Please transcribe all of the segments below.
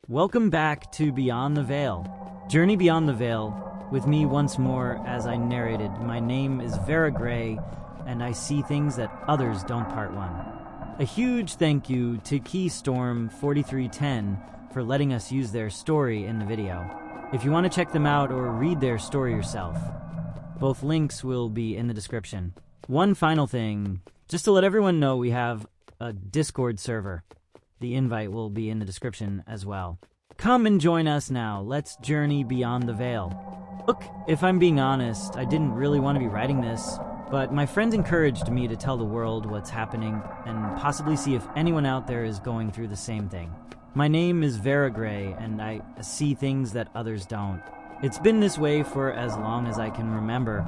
Welcome back to Beyond the Veil. Journey Beyond the Veil, with me once more as I narrated. My name is Vera Gray, and I see things that others don't. Part 1. A huge thank you to Keystorm4310 for letting us use their story in the video. If you want to check them out or read their story yourself, both links will be in the description. One final thing, just to let everyone know, we have a Discord server. The invite will be in the description as well. Come and join us now. Let's journey beyond the veil. Look, if I'm being honest, I didn't really want to be writing this, but my friends encouraged me to tell the world what's happening and possibly see if anyone out there is going through the same thing. My name is Vera Gray, and I see things that others don't. It's been this way for as long as I can remember,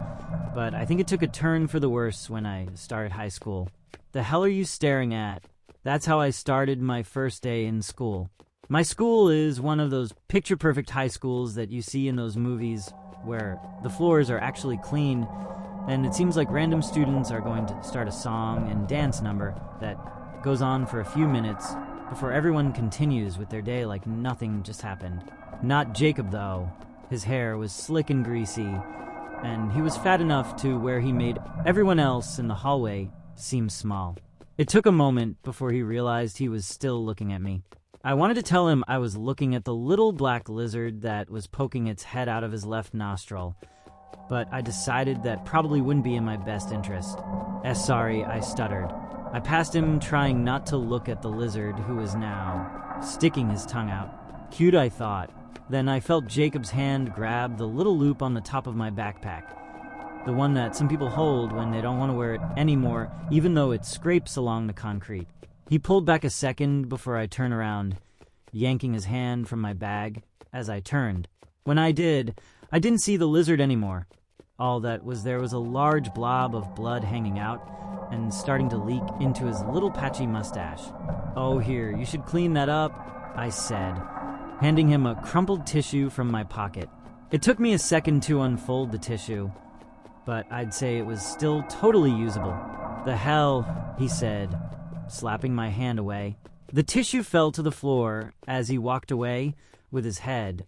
but I think it took a turn for the worse when I started high school. The hell are you staring at? That's how I started my first day in school. My school is one of those picture-perfect high schools that you see in those movies where the floors are actually clean, and it seems like random students are going to start a song and dance number that goes on for a few minutes before everyone continues with their day like nothing just happened. Not Jacob, though. His hair was slick and greasy, and he was fat enough to where he made everyone else in the hallway seem small. It took a moment before he realized he was still looking at me. I wanted to tell him I was looking at the little black lizard that was poking its head out of his left nostril, but I decided that probably wouldn't be in my best interest. Sorry, I stuttered. I passed him, trying not to look at the lizard, who was now sticking his tongue out. Cute, I thought. Then I felt Jacob's hand grab the little loop on the top of my backpack. The one that some people hold when they don't want to wear it anymore, even though it scrapes along the concrete. He pulled back a second before I turned around, yanking his hand from my bag as I turned. When I did, I didn't see the lizard anymore. All that was there was a large blob of blood hanging out and starting to leak into his little patchy mustache. "Oh, here, you should clean that up," I said, handing him a crumpled tissue from my pocket. It took me a second to unfold the tissue, but I'd say it was still totally usable. "The hell," he said, slapping my hand away. The tissue fell to the floor as he walked away with his head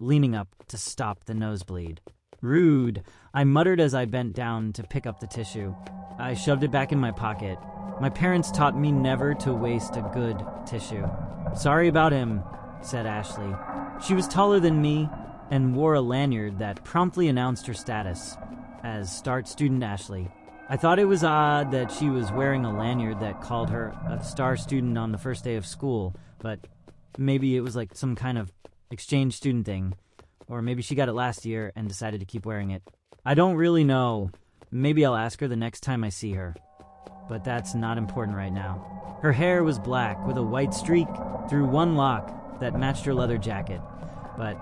leaning up to stop the nosebleed. "Rude," I muttered as I bent down to pick up the tissue. I shoved it back in my pocket. My parents taught me never to waste a good tissue. "Sorry about him," said Ashley. She was taller than me and wore a lanyard that promptly announced her status as Start Student Ashley. I thought it was odd that she was wearing a lanyard that called her a star student on the first day of school, but maybe it was like some kind of exchange student thing, or maybe she got it last year and decided to keep wearing it. I don't really know. Maybe I'll ask her the next time I see her, but that's not important right now. Her hair was black with a white streak through one lock that matched her leather jacket, but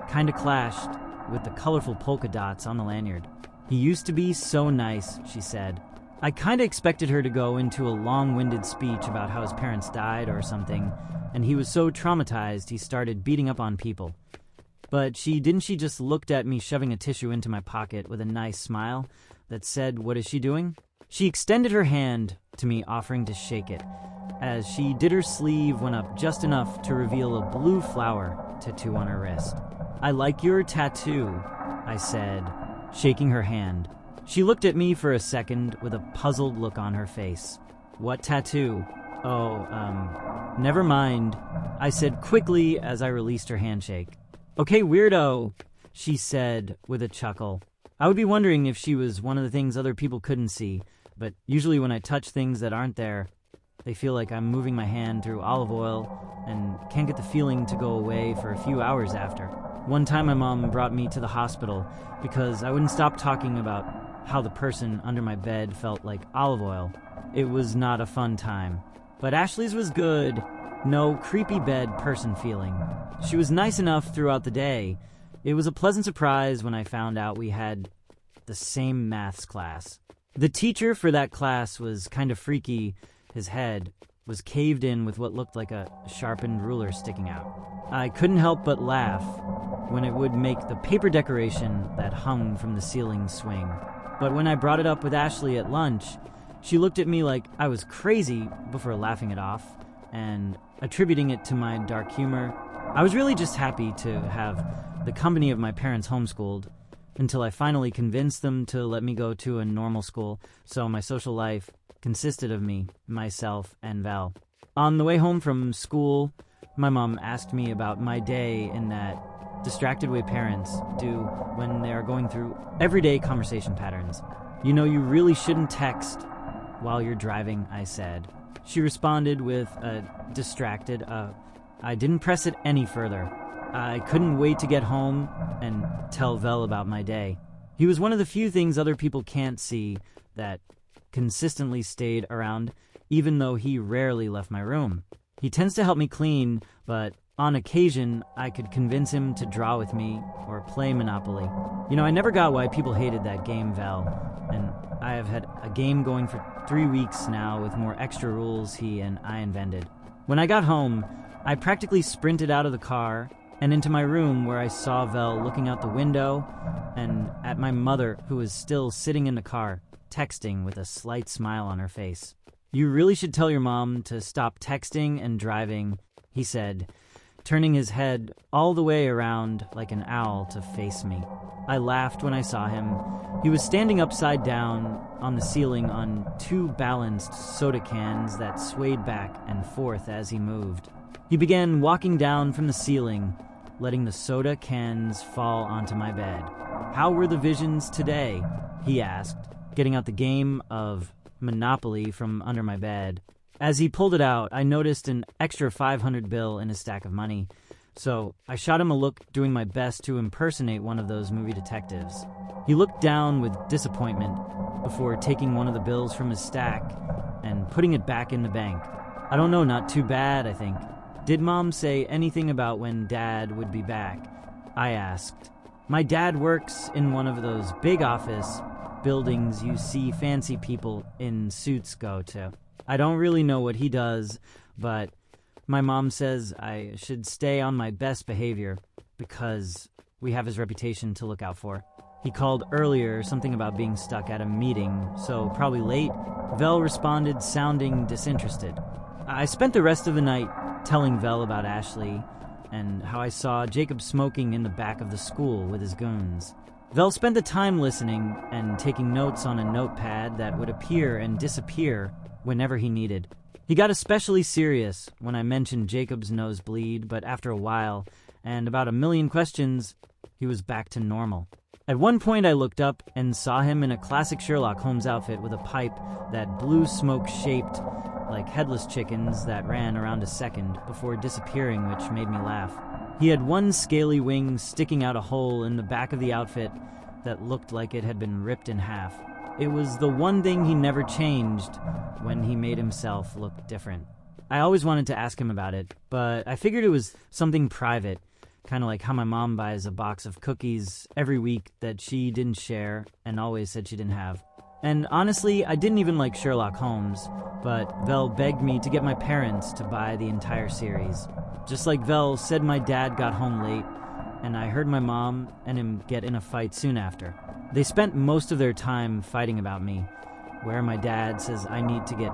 kinda clashed with the colorful polka dots on the lanyard. "He used to be so nice," she said. I kinda expected her to go into a long-winded speech about how his parents died or something, and he was so traumatized he started beating up on people. But she just looked at me shoving a tissue into my pocket with a nice smile that said, "What is she doing?" She extended her hand to me, offering to shake it. As she did, her sleeve went up just enough to reveal a blue flower tattoo on her wrist. "I like your tattoo," I said, shaking her hand. She looked at me for a second with a puzzled look on her face. "What tattoo?" "Oh, never mind," I said quickly as I released her handshake. "Okay, weirdo," she said with a chuckle. I would be wondering if she was one of the things other people couldn't see, but usually when I touch things that aren't there, they feel like I'm moving my hand through olive oil and can't get the feeling to go away for a few hours after. One time my mom brought me to the hospital because I wouldn't stop talking about how the person under my bed felt like olive oil. It was not a fun time. But Ashley's was good. No creepy bed person feeling. She was nice enough throughout the day. It was a pleasant surprise when I found out we had the same maths class. The teacher for that class was kind of freaky. His head was caved in with what looked like a sharpened ruler sticking out. I couldn't help but laugh when it would make the paper decoration that hung from the ceiling swing. But when I brought it up with Ashley at lunch, she looked at me like I was crazy before laughing it off and attributing it to my dark humor I was really just happy to have the company of my parents homeschooled until I finally convinced them to let me go to a normal school, so my social life consisted of me, myself, and Val. On the way home from school, my mom asked me about my day in that distracted way parents do when they are going through everyday conversation patterns. You know, you really shouldn't text while you're driving, I said. She responded with a distracted, I didn't press it any further. I couldn't wait to get home and tell Vel about my day. He was one of the few things other people can't see that consistently stayed around, even though he rarely left my room. He tends to help me clean, but on occasion, I could convince him to draw with me or play Monopoly. You know, I never got why people hated that game, Val, and I have had a game going for 3 weeks now with more extra rules he and I invented. When I got home, I practically sprinted out of the car and into my room where I saw Vel looking out the window and at my mother, who was still sitting in the car, texting with a slight smile on her face. "You really should tell your mom to stop texting and driving," he said, turning his head all the way around like an owl to face me. I laughed when I saw him. He was standing upside down on the ceiling on 2 balanced soda cans that swayed back and forth as he moved. He began walking down from the ceiling, letting the soda cans fall onto my bed. "How were the visions today?" he asked, getting out the game of Monopoly from under my bed. As he pulled it out, I noticed an extra 500 bill in his stack of money, so I shot him a look, doing my best to impersonate one of those movie detectives. He looked down with disappointment before taking one of the bills from his stack and putting it back in the bank. "I don't know, not too bad, I think. Did Mom say anything about when Dad would be back?" I asked. "My dad works in one of those big office buildings you see fancy people in suits go to. I don't really know what he does, but my mom says I should stay on my best behavior because we have his reputation to look out for. He called earlier, something about being stuck at a meeting, so probably late." Vel responded, sounding disinterested. I spent the rest of the night telling Vel about Ashley and how I saw Jacob smoking in the back of the school with his goons. Vel spent the time listening and taking notes on a notepad that would appear and disappear whenever he needed. He got especially serious when I mentioned Jacob's nosebleed, but after a while, and about 1,000,000 questions, he was back to normal. At one point I looked up and saw him in a classic Sherlock Holmes outfit with a pipe that blew smoke shaped like headless chickens that ran around a second before disappearing, which made me laugh. He had one scaly wing sticking out a hole in the back of the outfit that looked like it had been ripped in half. It was the one thing he never changed when he made himself look different. I always wanted to ask him about it, but I figured it was something private, kind of like how my mom buys a box of cookies every week that she didn't share and always said she didn't have. And honestly, I didn't even like Sherlock Holmes, but Vel begged me to get my parents to buy the entire series. Just like Vel said, my dad got home late, and I heard my mom and him get in a fight soon after. They spent most of their time fighting about me, where my dad says I need to get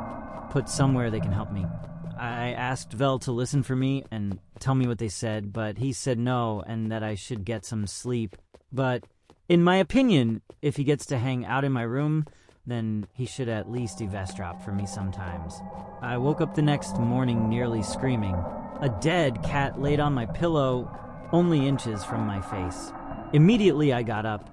put somewhere they can help me. I asked Vel to listen for me and tell me what they said, but he said no and that I should get some sleep. But in my opinion, if he gets to hang out in my room, then he should at least eavesdrop for me sometimes. I woke up the next morning nearly screaming. A dead cat laid on my pillow, only inches from my face. Immediately I got up,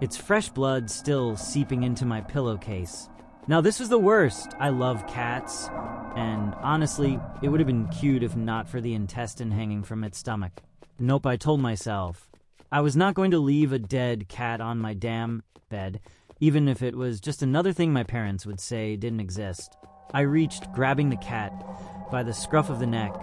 its fresh blood still seeping into my pillowcase. Now this was the worst. I love cats, and honestly, it would have been cute if not for the intestine hanging from its stomach. Nope, I told myself. I was not going to leave a dead cat on my damn bed, even if it was just another thing my parents would say didn't exist. I reached, grabbing the cat by the scruff of the neck,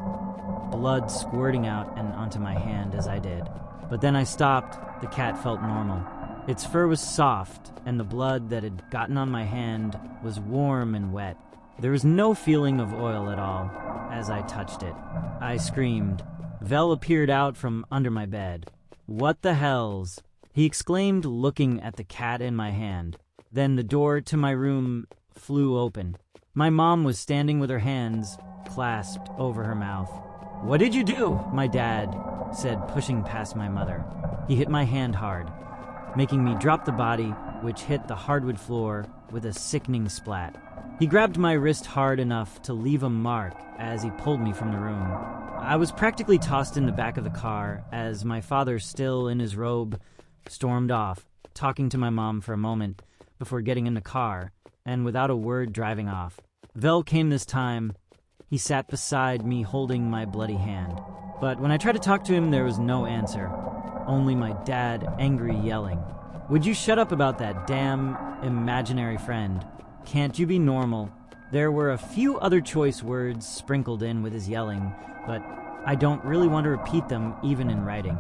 blood squirting out and onto my hand as I did. But then I stopped. The cat felt normal. Its fur was soft, and the blood that had gotten on my hand was warm and wet. There was no feeling of oil at all as I touched it. I screamed. Vel appeared out from under my bed. "What the hells?" he exclaimed, looking at the cat in my hand. Then the door to my room flew open. My mom was standing with her hands clasped over her mouth. "What did you do?" my dad said, pushing past my mother. He hit my hand hard, making me drop the body, which hit the hardwood floor with a sickening splat. He grabbed my wrist hard enough to leave a mark as he pulled me from the room. I was practically tossed in the back of the car as my father, still in his robe, stormed off, talking to my mom for a moment before getting in the car and without a word driving off. Vel came this time. He sat beside me holding my bloody hand. But when I tried to talk to him, there was no answer. Only my dad, angry, yelling, "Would you shut up about that damn imaginary friend? Can't you be normal?" There were a few other choice words sprinkled in with his yelling, but I don't really want to repeat them even in writing.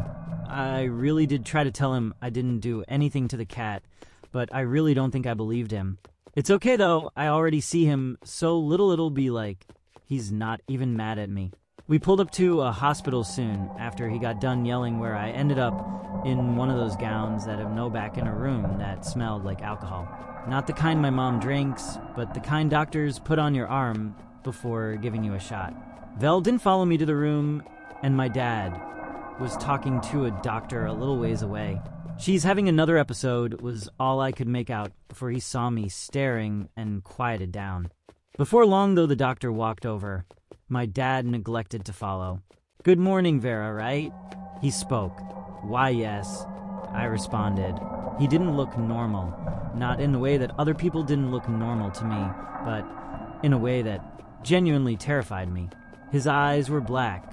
I really did try to tell him I didn't do anything to the cat, but I really don't think I believed him. It's okay though, I already see him, so little it'll be like he's not even mad at me. We pulled up to a hospital soon after he got done yelling, where I ended up in one of those gowns that have no back in a room that smelled like alcohol. Not the kind my mom drinks, but the kind doctors put on your arm before giving you a shot. Vel didn't follow me to the room, and my dad was talking to a doctor a little ways away. "She's having another episode," was all I could make out before he saw me staring and quieted down. Before long, though, the doctor walked over. My dad neglected to follow. "Good morning, Vera, right?" He spoke. "Why, yes," I responded. He didn't look normal. Not in the way that other people didn't look normal to me, but in a way that genuinely terrified me. His eyes were black,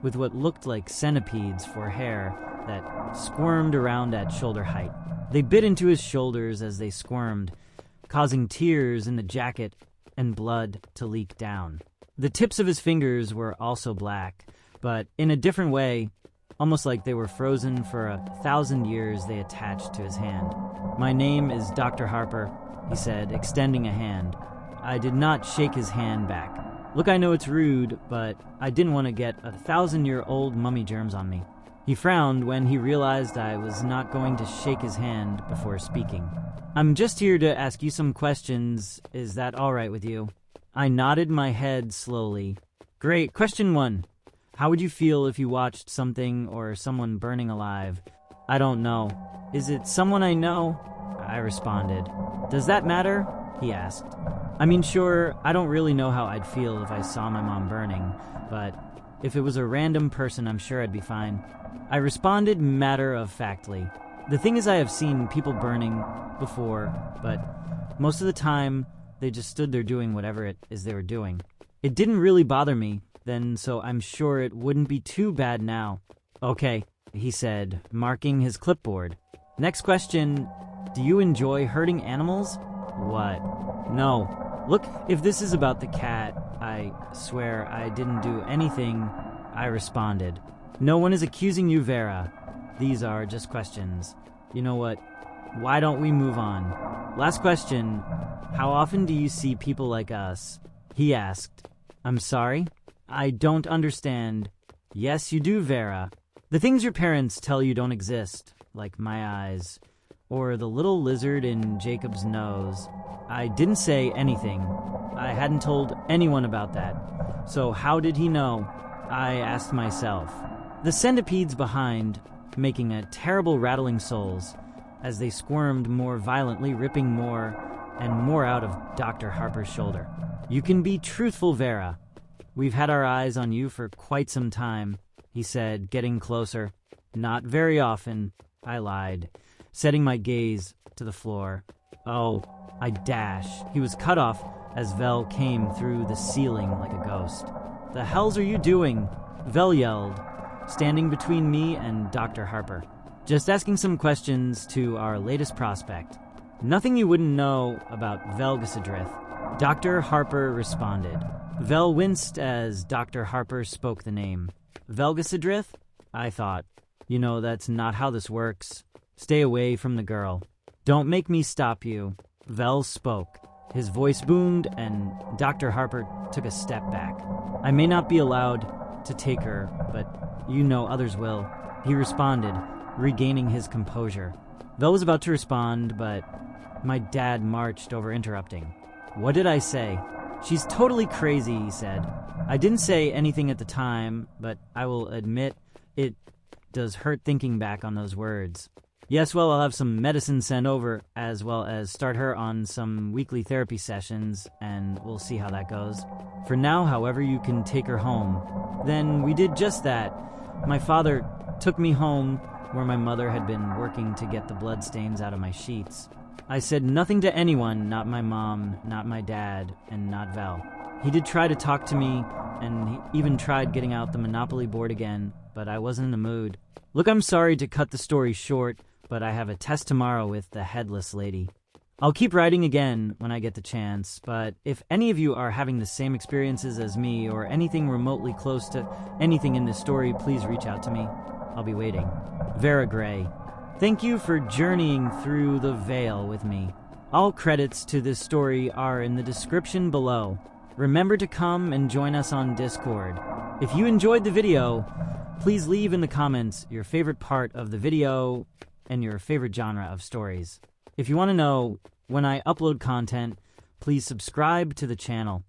with what looked like centipedes for hair that squirmed around at shoulder height. They bit into his shoulders as they squirmed, causing tears in the jacket and blood to leak down. The tips of his fingers were also black, but in a different way, almost like they were frozen for 1,000 years. They attached to his hand. "My name is Dr. Harper," he said, extending a hand. I did not shake his hand back. "Look, I know it's rude, but I didn't want to get 1,000-year-old mummy germs on me." He frowned when he realized I was not going to shake his hand before speaking. "I'm just here to ask you some questions. Is that all right with you?" I nodded my head slowly. "Great. Question 1. How would you feel if you watched something or someone burning alive?" "I don't know." "Is it someone I know?" I responded. "Does that matter?" he asked. "I mean, sure, I don't really know how I'd feel if I saw my mom burning, but if it was a random person, I'm sure I'd be fine." I responded matter-of-factly. The thing is, I have seen people burning before, but most of the time, they just stood there doing whatever it is they were doing. It didn't really bother me then, so I'm sure it wouldn't be too bad now. "Okay," he said, marking his clipboard. "Next question, do you enjoy hurting animals?" "What?" "No. Look, if this is about the cat, I swear I didn't do anything," I responded. "No one is accusing you, Vera. These are just questions. You know what? Why don't we move on? Last question. How often do you see people like us?" He asked. "I'm sorry? I don't understand." "Yes, you do, Vera. The things your parents tell you don't exist, like my eyes, or the little lizard in Jacob's nose." I didn't say anything. I hadn't told anyone about that. So how did he know? I asked myself. The centipedes behind, making a terrible rattling souls, as they squirmed more violently, ripping more and more out of Dr. Harper's shoulder. "You can be truthful, Vera. We've had our eyes on you for quite some time," he said, getting closer. "Not very often," I lied, setting my gaze to the floor. "Oh," I dash. He was cut off as Vel came through the ceiling like a ghost. "The hells are you doing?" Vel yelled, standing between me and Dr. Harper. "Just asking some questions to our latest prospect. Nothing you wouldn't know about Velgasadrith," Dr. Harper responded. Vel winced as Dr. Harper spoke the name. "Velgasadrith?" I thought. "You know, that's not how this works. Stay away from the girl." "Don't make me stop you." Vel spoke. His voice boomed, and Dr. Harper took a step back. "I may not be allowed to take her, but you know others will," he responded, regaining his composure. Vel was about to respond, but my dad marched over, interrupting. "What did I say?" She's totally crazy, he said. I didn't say anything at the time, but I will admit it does hurt thinking back on those words. Yes, well, I'll have some medicine sent over, as well as start her on some weekly therapy sessions, and we'll see how that goes. For now, however, you can take her home. Then we did just that. My father took me home, where my mother had been working to get the bloodstains out of my sheets. I said nothing to anyone, not my mom, not my dad, and not Val. He did try to talk to me, and he even tried getting out the Monopoly board again, but I wasn't in the mood. Look, I'm sorry to cut the story short, but I have a test tomorrow with the headless lady. I'll keep writing again when I get the chance, but if any of you are having the same experiences as me or anything remotely close to anything in this story, please reach out to me. I'll be waiting. Vera Gray. Thank you for journeying through the veil with me. All credits to this story are in the description below. Remember to come and join us on Discord. If you enjoyed the video, please leave in the comments your favorite part of the video and your favorite genre of stories. If you want to know when I upload content, please subscribe to the channel.